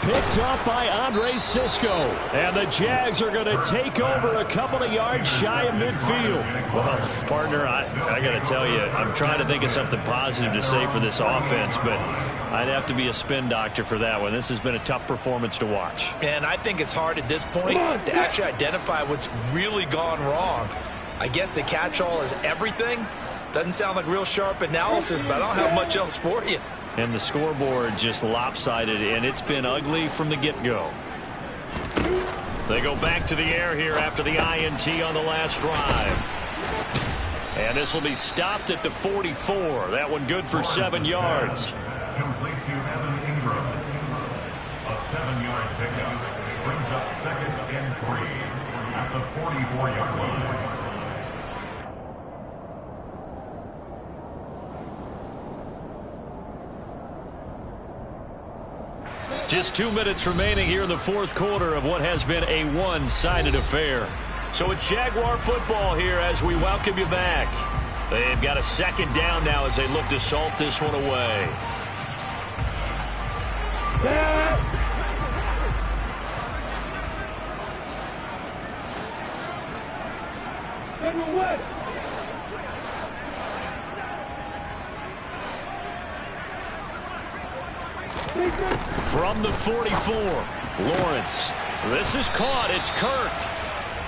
Picked up by Andre Sisco. And the Jags are going to take over a couple of yards shy of midfield. Well, partner, I got to tell you, I'm trying to think of something positive to say for this offense, but I'd have to be a spin doctor for that one. This has been a tough performance to watch. And I think it's hard at this point to actually identify what's really gone wrong. I guess the catch-all is everything. Doesn't sound like real sharp analysis, but I don't have much else for you. And the scoreboard just lopsided, and it's been ugly from the get-go. They go back to the air here after the INT on the last drive. And this will be stopped at the 44. That one good for 7 yards. Complete to Evan Ingram. A 7-yard pickup brings up second and 3 at the 44-yard line. Just 2 minutes remaining here in the fourth quarter of what has been a one-sided affair. So it's Jaguar football here as we welcome you back. They've got a second down now as they look to salt this one away. From the 44, Lawrence. This is caught. It's Kirk.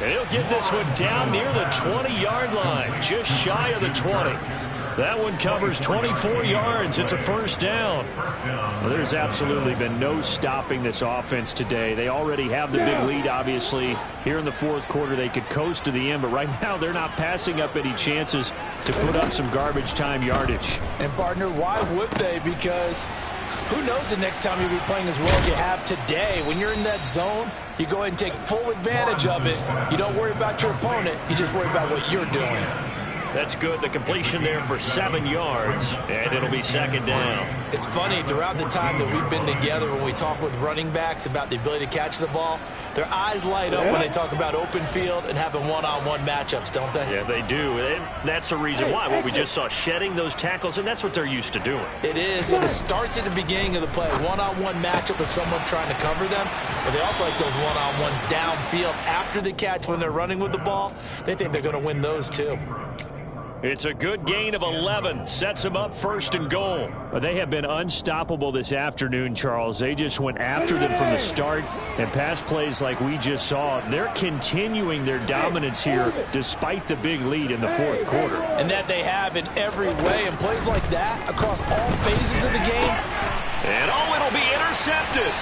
And he'll get this one down near the 20-yard line, just shy of the 20. That one covers 24 yards. It's a first down. Well, there's absolutely been no stopping this offense today. They already have the big lead, obviously. Here in the fourth quarter, they could coast to the end, but right now they're not passing up any chances to put up some garbage time yardage. And, partner, why would they? Because who knows the next time you'll be playing as well as you have today. When you're in that zone, you go ahead and take full advantage of it. You don't worry about your opponent. You just worry about what you're doing. That's good. The completion there for 7 yards, and it'll be second down. It's funny, throughout the time that we've been together, when we talk with running backs about the ability to catch the ball, their eyes light up when they talk about open field and having one-on-one matchups, don't they? Yeah, they do. And that's the reason why. What we just saw, shedding those tackles, and that's what they're used to doing. It is, and it starts at the beginning of the play. One-on-one matchup with someone trying to cover them, but they also like those one-on-ones downfield after the catch when they're running with the ball. They think they're going to win those too. It's a good gain of 11. Sets them up first and goal. But they have been unstoppable this afternoon, Charles. They just went after them from the start. And pass plays like we just saw, they're continuing their dominance here despite the big lead in the fourth quarter. And that they have in every way. And plays like that across all phases of the game. And it'll be intercepted.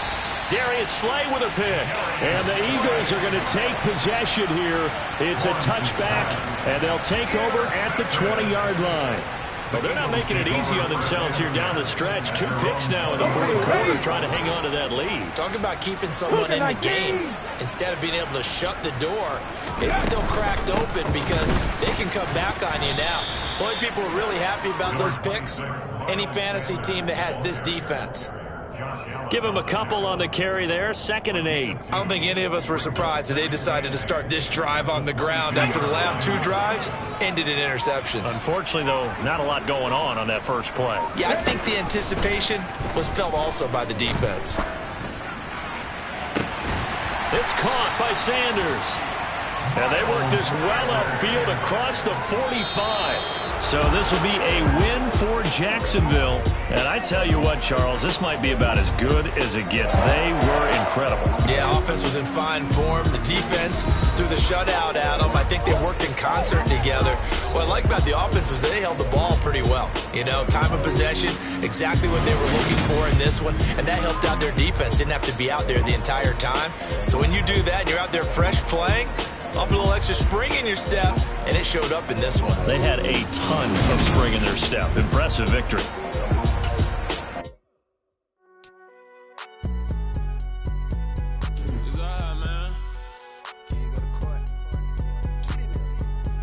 Darius Slay with a pick. And the Eagles are going to take possession here. It's a touchback, and they'll take over at the 20-yard line. But they're not making it easy on themselves here down the stretch. 2 picks now in the fourth quarter trying to hang on to that lead. Talk about keeping someone in the game. Instead of being able to shut the door, it's still cracked open because they can come back on you now. The only people who are really happy about those picks, any fantasy team that has this defense. Give him a couple on the carry there, 2nd and 8. I don't think any of us were surprised that they decided to start this drive on the ground after the last 2 drives ended in interceptions. Unfortunately, though, not a lot going on that first play. Yeah, I think the anticipation was felt also by the defense. It's caught by Sanders. And they work this well upfield across the 45. So this will be a win for Jacksonville. And I tell you what, Charles, this might be about as good as it gets. They were incredible. Yeah, offense was in fine form. The defense threw the shutout at them. I think they worked in concert together. What I like about the offense was they held the ball pretty well. You know, time of possession, exactly what they were looking for in this one. And that helped out their defense. Didn't have to be out there the entire time. So when you do that and you're out there fresh playing, up a little extra spring in your step, and it showed up in this one. They had a ton of spring in their step. Impressive victory.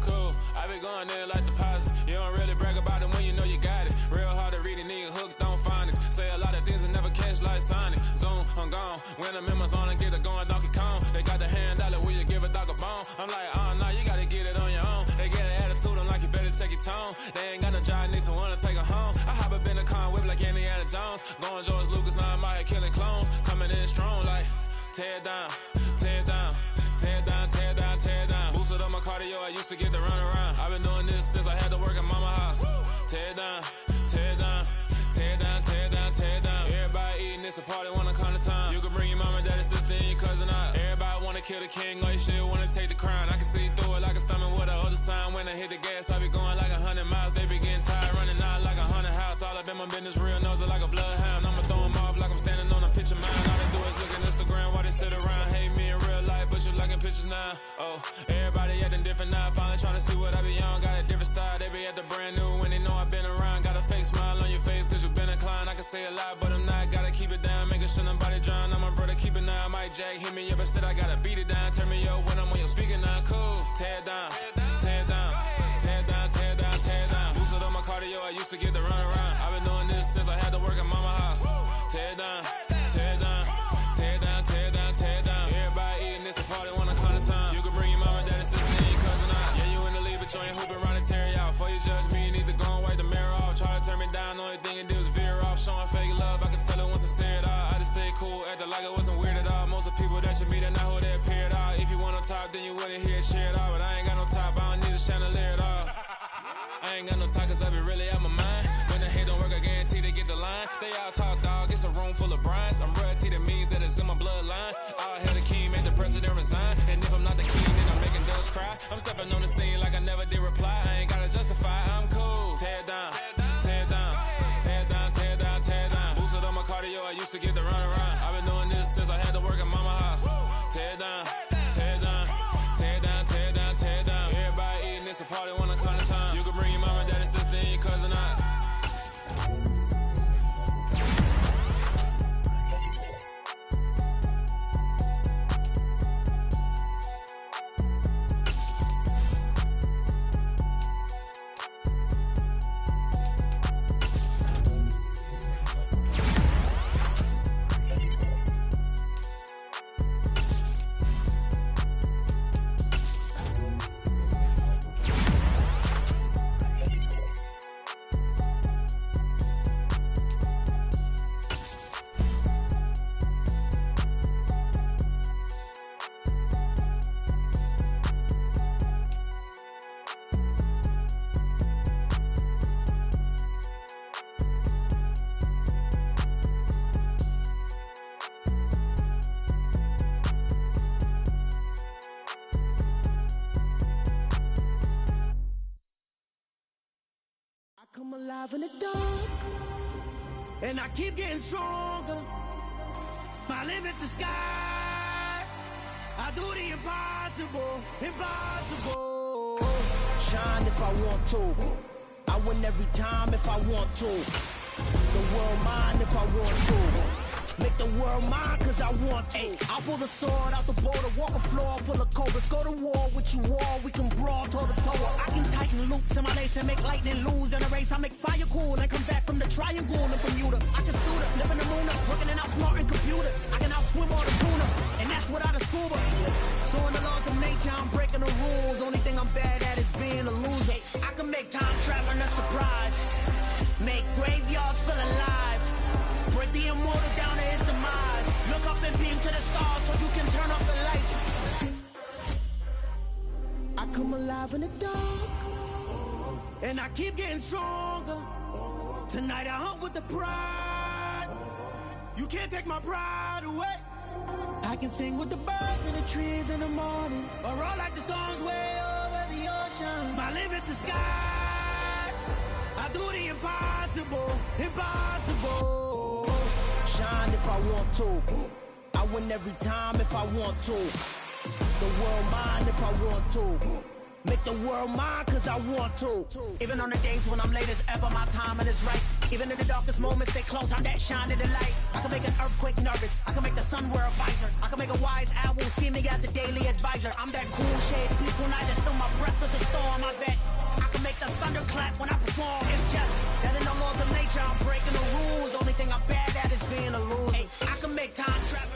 Cool. I be going there like deposit. You don't really brag about it when you know you got it. Real hard to read a nigga hooked on phonics. Say a lot of things and never catch like Sonic. Zoom, I'm gone. When I'm in my zone and get it going Donkey Kong. They got the hand dollar, will you give a dog a bone? I'm like, oh no, you gotta get it on your own. They get an attitude, I'm like, you better check your tone. They ain't got no job, need someone to take her home. I hop up in the car, whip like Indiana Jones. Going George Lucas, now I'm out here killing clones. Coming in strong like, tear down, tear down, tear down, tear down, tear down. Boosted up my cardio, I used to get to run around. I've been doing this since I had to work at mama house. Tear down, tear down, tear down, tear down, tear down. Everybody eating, it's a party, wanna come to time. You can bring your mama, daddy, sister, and your cousin out. Everybody wanna kill the king, or you shit wanna take the crown. I can see through it like a stomach with a other sign. When I hit the gas, I be going like 100 miles. They be getting tired, running out like 100 house. All up in my business, real nose it like a bloodhound. I'ma throw 'em off like I'm standing on a picture mine. All they do is look at Instagram while they sit around. Hate me in real life, but you liking pictures now. Oh, everybody acting different now. Finally trying to see what I be on. Got a different style, they be at the brand new when they know I've been around. Got a fake smile on your face cause you been inclined. I can say a lot, but I'm not. Gotta keep it down, making sure nobody drown. I'm my brother, keep it now. Mike Jack hit me up and said I gotta beat it down. Turn me up when I'm on your speaker now. Cool, tear down, tear down, tear down, tear down, tear down. Boosted up my cardio, I used to get to run around. I've been doing this since I had to work at mama house. Tear down, tear down, tear down, tear down, tear down. Everybody eating, it's a party, wanna come to time. You can bring your mama, daddy, sister, and your cousin out. Yeah, you in the lead, but you ain't hooping around and tear you out. Before you judge me, you need to go and wipe the mirror off. Try to turn me down, only thing you do is veer off. Showing fake love, I can tell it once I see it all. I just stay cool, acting like it wasn't weird at all. Most of the people that you meet are not who they appear at all. If you want on top, then you wouldn't hear it cheer at all. But I ain't got no top, I don't need a chandelier at all. I ain't got no time cause I be really out my mind. When the hate don't work, I guarantee they get the line. They all talk dog, it's a room full of brines. I'm royalty, that means that it's in my bloodline. All hell the king, make the president resign. And if I'm not the king, then I'm making doves cry. I'm stepping on the scene like I never did reply. I ain't gotta justify, I'm cool. Tear down, tear down, tear down, tear down, tear down. Boosted up my cardio, I used to get to run around. I've been doing this since I had to work at mama house. Tear down, tear down, tear down, tear down, tear down. Everybody eating, it's a party, wanna come to time. You can bring your mama, daddy, sister, and your cousin out. Come alive in the dark, and I keep getting stronger. My limit's the sky. I do the impossible, impossible. Shine if I want to. I win every time if I want to. The world mine if I want to. Make the world mine cause I want to. I pull the sword out the border, walk a floor full of cobras. Go to war with you all, we can brawl toe to toe. I can tighten loops in my lace and make lightning lose in a race. I make fire cool and come back from the triangle in Bermuda. I can suit up, live in the moon up, working and outsmarting computers. I can outswim all the tuna, and that's without a scuba. So in the laws of nature, I'm breaking the rules. Only thing I'm bad at is being a loser. I can make time traveling a surprise, make graveyards feel alive. Break the immortal down to his demise. Look up and beam to the stars so you can turn off the lights. alive in the dark, and I keep getting stronger. Tonight I hunt with the pride. You can't take my pride away. I can sing with the birds and the trees in the morning, or roll like the storms way over the ocean. My limit's the sky. I do the impossible, impossible. Shine if I want to. I win every time if I want to. The world mine if I want to. Make the world mine cause I want to. Even on the days when I'm late as ever, my timing is right. Even in the darkest moments, they close, I'm that shining the light. I can make an earthquake nervous. I can make the sun wear a visor. I can make a wise owl see me as a daily advisor. I'm that cool shade, peaceful night, and still my breath is a storm. I bet I can make the thunder clap when I perform. It's just that in the laws of nature, I'm breaking the rules. Only thing I'm bad at is being a loser. Hey, I can make time travel.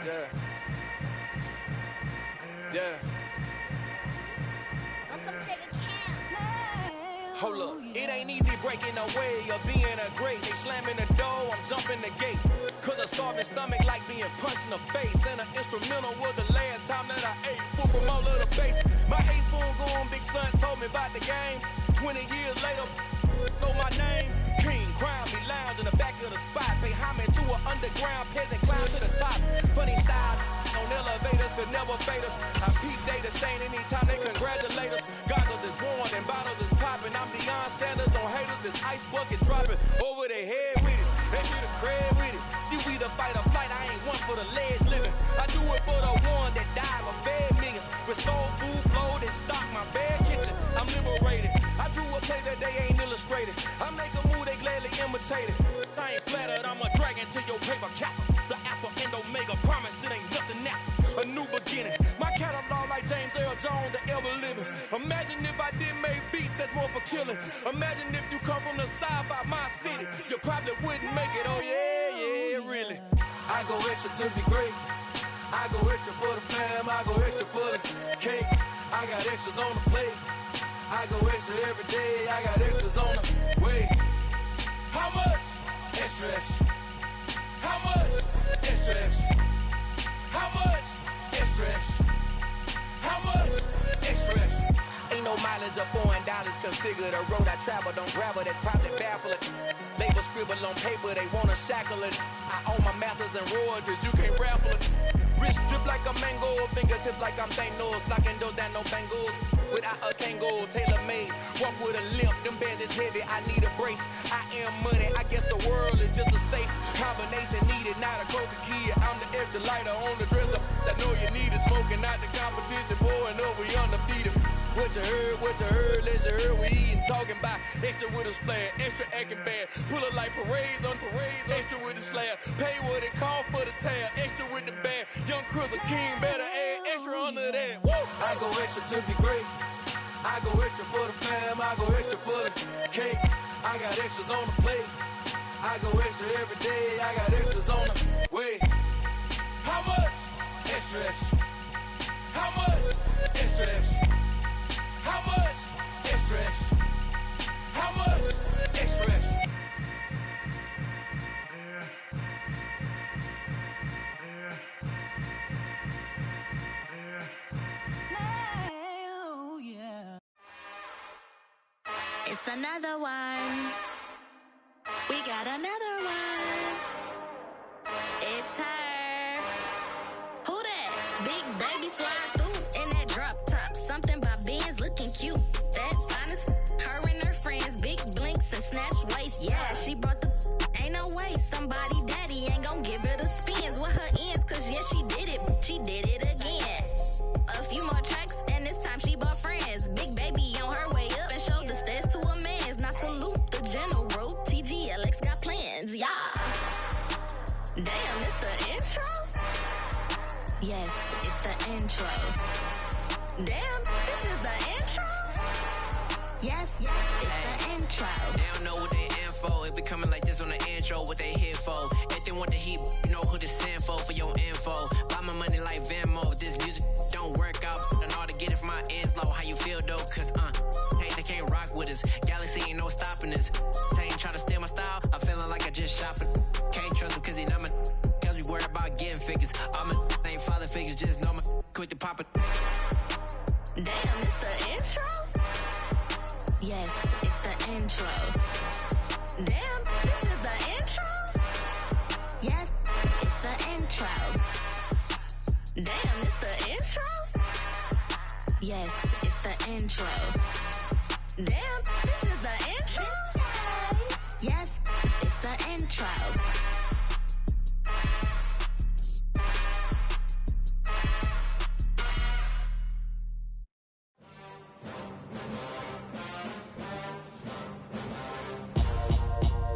Yeah. Yeah. Welcome to the camp. Hold up, it ain't easy breaking away or being a great. They slamming the door, I'm jumping the gate. Cause a starving stomach like being punched in the face. And an instrumental was the last time that I ate. Food from all of the base. My ace boom going, big son told me about the game. 20 years later, know my name. King, crown me lounge in the back of the spot. Pay homage to an underground peasant, climb to the top. Funny style on elevators could never fade us. I peep data stain anytime they congratulate us. Goggles is worn and bottles is popping. I'm Deion Sanders on haters, this ice bucket dropping over their head with it. They should have cred with it. You either fight or flight, I ain't one for the legs living. I do it for the one that died or fed millions. With soul food flow that stock my bad kitchen. I'm liberated. I drew a play that they ain't illustrated. I make a move, they gladly imitate it. I ain't flattered, I'm a dragon to your paper castle. The alpha and omega, promise it ain't nothing after. A new beginning. My catalog like James Earl Jones, the ever living. Imagine if I did make beats that's more for killing. Imagine if you come from the side by my city. You probably wouldn't make it, oh yeah, yeah, really. I go extra to be great. I go extra for the fam, I go extra for the cake. I got extras on the plate. I go extra every day, I got extras on the way. How much? Extra, extra. How much? Extra, extra. How much? Extra, extra. How much? Extra, extra. Ain't no mileage of $4 configure the road I travel. Don't gravel that probably baffle it. Label scribble on paper, they wanna shackle it. I own my masters and royalties, you can't raffle it. Wrist drip like a mango, fingertips like I'm Thanos. Knocking those down, no bangles. Without a Kango, tailor-made. Walk with a limp, them bands is heavy, I need a brace. I am money, I guess the world is just a safe combination needed, not a coca kid. I'm the extra lighter on the dresser. I know you need it, smoking out the competition, pouring up, we undefeated. What you heard, let's heard, we eating, talking about extra with a splash, extra acting bad. Pull it like parades on parades, extra with the slab. Pay what it cost for the tab, extra with the bag. Young Cruiser King, better add extra under that. Woo! I go extra to be great. I go extra for the fam, I go extra for the cake. I got extras on the plate. I go extra every day, I got extras on the way. How much? Extra, extra. How much? Extra, extra. How much? Extra, extra. How much? Extra, extra. It's another one. We got another one. It's her. Who that? Big baby slide through in that drop top. Something by Benz looking cute. That's honest. Her and her friends, big blinks and snatch waist. Yeah, she brought the. Ain't no way somebody daddy ain't gon' give her the spins with her ends. Cause yeah, she did it. She did it again. A few more tracks and this time she bought friends. Big baby on her way up and showed the stairs to a man's. Now salute the general. TGLX got plans, yeah. Damn, it's the intro? Yes, it's the intro. Damn, this is the intro? Yes, it's the intro. They don't know what they in for. If we coming like this on the intro, what they here for? If they want the heat, you know who to send for your info. Buy my money like Venmo. If this music don't work out, I know how to get it from my ends low. How you feel though? Cause hey, they can't rock with us. Galaxy ain't no stopping us. They ain't try to steal my style. I'm feeling like I just shot for. Can't trust him cause he not my. Cause we worried about getting figures. quick to pop it. Damn, it's the intro? Yes, it's the intro. Damn, this is the intro? Yes, it's the intro. Damn, it's the intro? Yes, it's the intro. Damn, this is the intro? Yes, it's the intro.